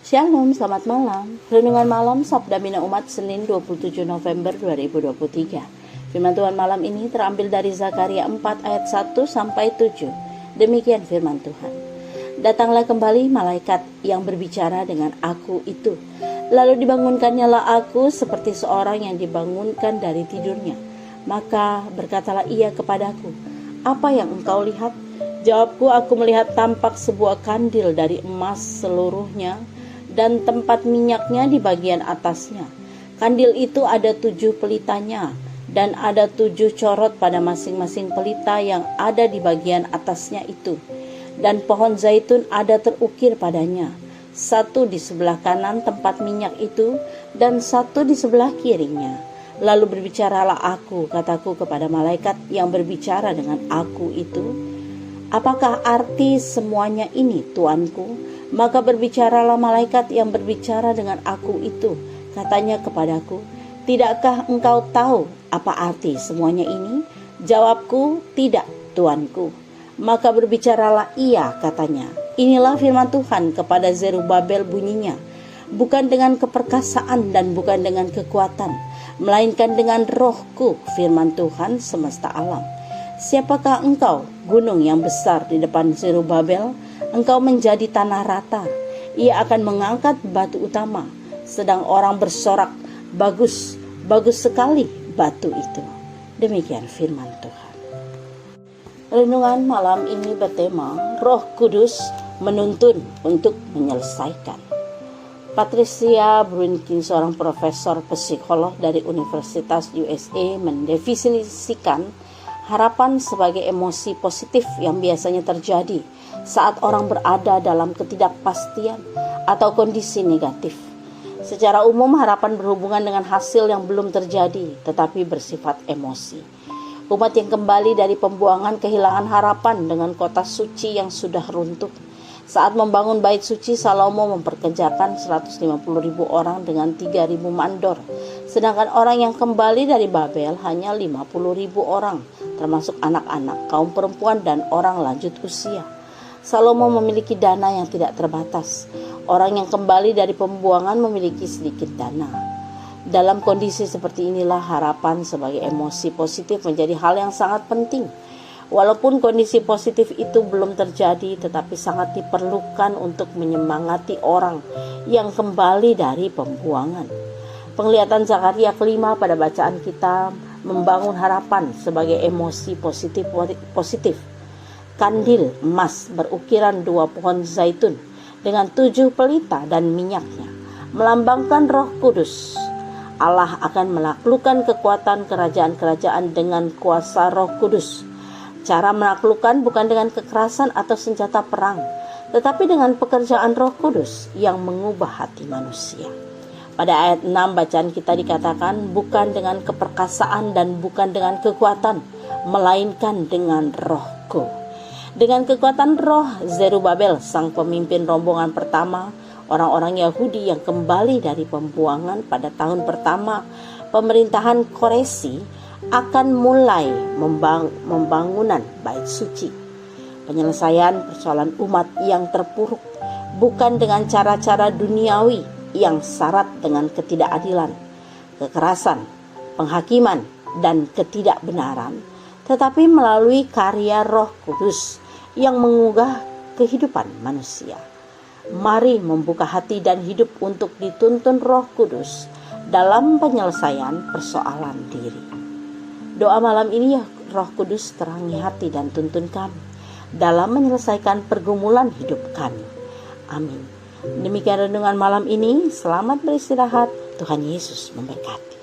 Shalom, selamat malam. Renungan malam Sabda Bina Umat Senin 27 November 2023. Firman Tuhan malam ini terambil dari Zakaria 4 ayat 1 sampai 7. Demikian firman Tuhan. Datanglah kembali malaikat yang berbicara dengan aku itu. Lalu dibangunkannya lah aku seperti seorang yang dibangunkan dari tidurnya. Maka berkatalah ia kepadaku, apa yang engkau lihat? Jawabku, aku melihat tampak sebuah kandil dari emas seluruhnya dan tempat minyaknya di bagian atasnya. Kandil itu ada 7 pelitanya dan ada 7 corot pada masing-masing pelita yang ada di bagian atasnya itu. Dan pohon zaitun ada terukir padanya, satu di sebelah kanan tempat minyak itu dan satu di sebelah kirinya. Lalu berbicaralah aku, kataku kepada malaikat yang berbicara dengan aku itu, apakah arti semuanya ini, Tuanku? Maka berbicaralah malaikat yang berbicara dengan aku itu, katanya kepadaku, tidakkah engkau tahu apa arti semuanya ini? Jawabku, tidak, Tuanku. Maka berbicaralah ia, katanya, inilah firman Tuhan kepada Zerubabel bunyinya, bukan dengan keperkasaan dan bukan dengan kekuatan, melainkan dengan rohku, firman Tuhan semesta alam. Siapakah engkau, gunung yang besar di depan Zerubabel? Engkau menjadi tanah rata. Ia akan mengangkat batu utama, sedang orang bersorak, bagus, bagus sekali batu itu. Demikian firman Tuhan. Renungan malam ini bertema Roh Kudus menuntun untuk menyelesaikan. Patricia Brunkin, seorang profesor psikolog dari Universitas USA, mendefinisikan harapan sebagai emosi positif yang biasanya terjadi saat orang berada dalam ketidakpastian atau kondisi negatif. Secara umum, harapan berhubungan dengan hasil yang belum terjadi tetapi bersifat emosi. Umat yang kembali dari pembuangan kehilangan harapan dengan kota suci yang sudah runtuh. Saat membangun bait suci, Salomo memperkerjakan 150.000 orang dengan 3.000 mandor. Sedangkan orang yang kembali dari Babel hanya 50.000 orang, termasuk anak-anak, kaum perempuan, dan orang lanjut usia. Salomo memiliki dana yang tidak terbatas. Orang yang kembali dari pembuangan memiliki sedikit dana. Dalam kondisi seperti inilah harapan sebagai emosi positif menjadi hal yang sangat penting. Walaupun kondisi positif itu belum terjadi, tetapi sangat diperlukan untuk menyemangati orang yang kembali dari pembuangan. Penglihatan Zakaria kelima pada bacaan kita membangun harapan sebagai emosi positif. Kandil emas berukiran 2 pohon zaitun dengan 7 pelita dan minyaknya melambangkan Roh Kudus. Allah akan menaklukkan kekuatan kerajaan-kerajaan dengan kuasa Roh Kudus. Cara menaklukkan bukan dengan kekerasan atau senjata perang, tetapi dengan pekerjaan Roh Kudus yang mengubah hati manusia. Pada ayat 6 bacaan kita dikatakan, bukan dengan keperkasaan dan bukan dengan kekuatan, melainkan dengan rohku. Dengan kekuatan roh, Zerubabel, sang pemimpin rombongan pertama, orang-orang Yahudi yang kembali dari pembuangan pada tahun pertama pemerintahan Koresi, akan mulai pembangunan bait suci. Penyelesaian persoalan umat yang terpuruk bukan dengan cara-cara duniawi yang syarat dengan ketidakadilan, kekerasan, penghakiman, dan ketidakbenaran, tetapi melalui karya Roh Kudus yang mengubah kehidupan manusia. Mari membuka hati dan hidup untuk dituntun Roh Kudus dalam penyelesaian persoalan diri. Doa malam ini, ya Roh Kudus terangi hati dan tuntun kami dalam menyelesaikan pergumulan hidup kami. Amin. Demikian renungan malam ini. Selamat beristirahat. Tuhan Yesus memberkati.